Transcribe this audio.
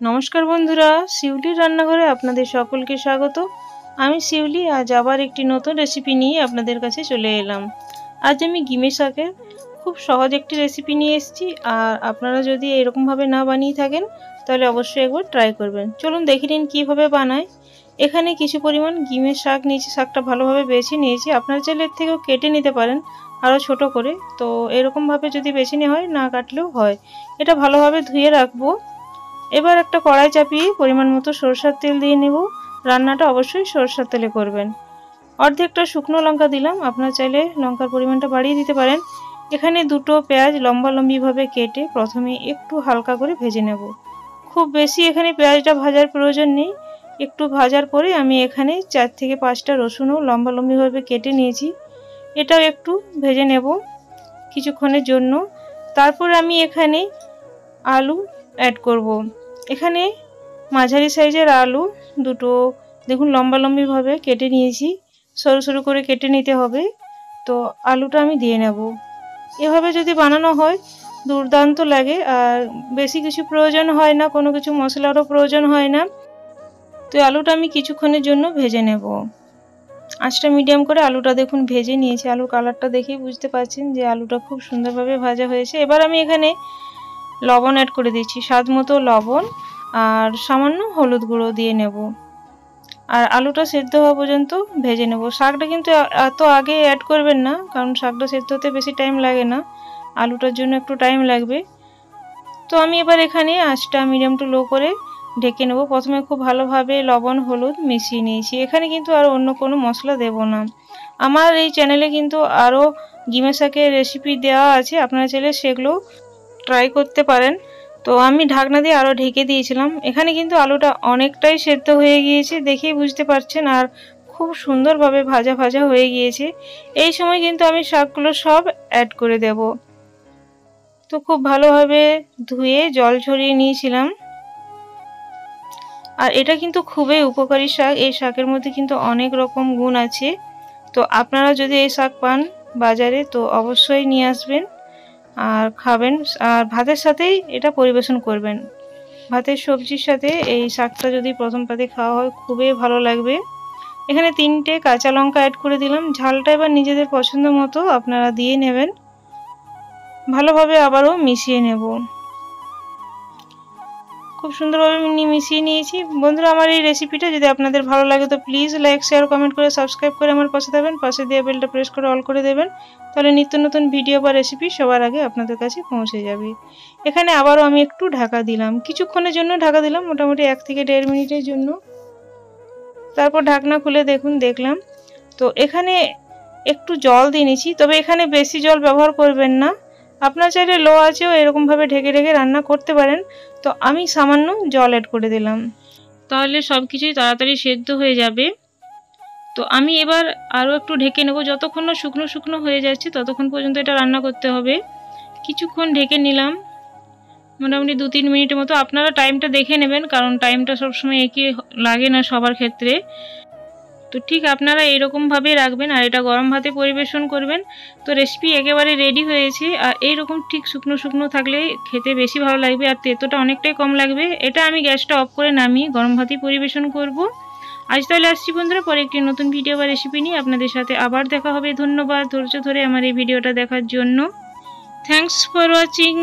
নমস্কার বন্ধুরা, শিউলির রান্নাঘরে আপনাদের সকলকে স্বাগত। আমি শিউলি আজ আবার একটি নতুন রেসিপি নিয়ে আপনাদের কাছে চলে এলাম। আজ আমি গিমে শাকের খুব সহজ একটি রেসিপি নিয়ে এসেছি। আর আপনারা যদি এরকমভাবে না বানিয়ে থাকেন তাহলে অবশ্যই একবার ট্রাই করবেন। চলুন দেখে নিন কীভাবে বানায়। এখানে কিছু পরিমাণ গিমের শাক নিয়েছি, শাকটা ভালোভাবে বেছে নিয়েছি। আপনারা চাইলে এর থেকেও কেটে নিতে পারেন আরও ছোট করে। তো এরকমভাবে যদি বেছে নেওয়া হয়, না কাটলেও হয়। এটা ভালোভাবে ধুয়ে রাখবো। এবার একটা কড়াই চাপিয়ে পরিমাণ মতো সরষের তেল দিয়ে নেব। রান্নাটা অবশ্যই সরষের তেলে করবেন। অর্ধেকটা শুকনো লঙ্কা দিলাম, আপনারা চাইলে লঙ্কার পরিমাণটা বাড়িয়ে দিতে পারেন। এখানে দুটো পেঁয়াজ লম্বালম্বিভাবে কেটে প্রথমে একটু হালকা করে ভেজে নেব। খুব বেশি এখানে পেঁয়াজটা ভাজার প্রয়োজন নেই। একটু ভাজার পরে আমি এখানে 4 থেকে 5টা রসুনও লম্বালম্বিভাবে কেটে নিয়েছি, এটাও একটু ভেজে নেব কিছুক্ষণের জন্য। তারপর আমি এখানে আলু অ্যাড করব। এখানে মাঝারি সাইজের আলু দুটো দেখুন লম্বালম্বিভাবে কেটে নিয়েছি, সরু সরু করে কেটে নিতে হবে। তো আলুটা আমি দিয়ে নেব। এভাবে যদি বানানো হয় দুর্দান্ত লাগে, আর বেশি কিছু প্রয়োজন হয় না, কোনো কিছু মশলারও প্রয়োজন হয় না। তো আলুটা আমি কিছুক্ষণের জন্য ভেজে নেব। আঁচটা মিডিয়াম করে আলুটা দেখুন ভেজে নিয়েছি। আলুর কালারটা দেখেই বুঝতে পারছেন যে আলুটা খুব সুন্দরভাবে ভাজা হয়েছে। এবার আমি এখানে লবণ অ্যাড করে দিচ্ছি, স্বাদ মতো লবণ আর সামান্য হলুদ গুঁড়ো দিয়ে নেব। আর আলুটা সেদ্ধ হওয়া পর্যন্ত ভেজে নেব। শাকটা কিন্তু এত আগে অ্যাড করবেন না, কারণ শাকটা সেদ্ধ হতে বেশি টাইম লাগে না, আলুটার জন্য একটু টাইম লাগবে। তো আমি এবার এখানে আঁচটা মিডিয়াম টু লো করে ঢেকে নেব। প্রথমে খুব ভালোভাবে লবণ হলুদ মিশিয়ে নিয়েছি। এখানে কিন্তু আর অন্য কোনো মশলা দেব না। আমার এই চ্যানেলে কিন্তু আরও গিমে শাকের রেসিপি দেওয়া আছে, আপনারা চাইলে সেগুলো ট্রাই করতে পারেন। তো আমি ঢাকনা দিয়ে আরও ঢেকে দিয়েছিলাম। এখানে কিন্তু আলুটা অনেকটাই সেদ্ধ হয়ে গিয়েছে, দেখেই বুঝতে পারছেন, আর খুব সুন্দরভাবে ভাজা ভাজা হয়ে গিয়েছে। এই সময় কিন্তু আমি শাকগুলো সব অ্যাড করে দেব। তো খুব ভালোভাবে ধুয়ে জল ঝরিয়ে নিয়েছিলাম। আর এটা কিন্তু খুবই উপকারী শাক। এই শাকের মধ্যে কিন্তু অনেক রকম গুণ আছে। তো আপনারা যদি এই শাক পান বাজারে তো অবশ্যই নিয়ে আসবেন আর খাবেন। আর ভাতের সাথেই এটা পরিবেশন করবেন। ভাতের সবজির সাথে এই শাকটা যদি প্রথম পাতে খাওয়া হয় খুবই ভালো লাগবে। এখানে 3টে কাঁচা লঙ্কা অ্যাড করে দিলাম। ঝালটা এবার নিজেদের পছন্দ মতো আপনারা দিয়ে নেবেন। ভালোভাবে আবারও মিশিয়ে নেব। খুব সুন্দরভাবে মিশিয়ে নিয়েছি। বন্ধুরা, আমার এই রেসিপিটা যদি আপনাদের ভালো লাগে তো প্লিজ লাইক শেয়ার কমেন্ট করে সাবস্ক্রাইব করে আমার পাশে থাকবেন। পাশে দিয়ে বেলটা প্রেস করে অল করে দেবেন, তাহলে নিত্য নতুন ভিডিও বা রেসিপি সবার আগে আপনাদের কাছে পৌঁছে যাবে। এখানে আবারও আমি একটু ঢাকা দিলাম, কিছুক্ষণের জন্য ঢাকা দিলাম, মোটামুটি 1 থেকে 1.5 মিনিটের জন্য। তারপর ঢাকনা খুলে দেখলাম। তো এখানে একটু জল দিয়ে নিয়েছি, তবে এখানে বেশি জল ব্যবহার করবেন না। আপনারা চাইলে লো আঁচেও এরকমভাবে ঢেকে ঢেকে রান্না করতে পারেন। তো আমি সামান্য জল অ্যাড করে দিলাম, তাহলে সব কিছুই তাড়াতাড়ি সেদ্ধ হয়ে যাবে। তো আমি এবার আরও একটু ঢেকে নেব। যতক্ষণ না শুকনো শুকনো হয়ে যাচ্ছে ততক্ষণ পর্যন্ত এটা রান্না করতে হবে। কিছুক্ষণ ঢেকে নিলাম, মোটামুটি 2-3 মিনিটের মতো। আপনারা টাইমটা দেখে নেবেন, কারণ টাইমটা সবসময় একই লাগে না সবার ক্ষেত্রে। তো ঠিক আপনারা এইরকমভাবে রাখবেন আর এটা গরম ভাতে পরিবেশন করবেন। তো রেসিপি একেবারে রেডি হয়েছে। আর এইরকম ঠিক শুকনো শুকনো থাকলে খেতে বেশি ভালো লাগবে, আর তেতোটা অনেকটাই কম লাগবে। এটা আমি গ্যাসটা অফ করে নামিয়ে গরম ভাতেই পরিবেশন করব। আজ তাহলে আসছি বন্ধুরা, পরে একটি নতুন ভিডিও বা রেসিপি নিয়ে আপনাদের সাথে আবার দেখা হবে। ধন্যবাদ ধৈর্য ধরে আমার এই ভিডিওটা দেখার জন্য। Thanks for watching.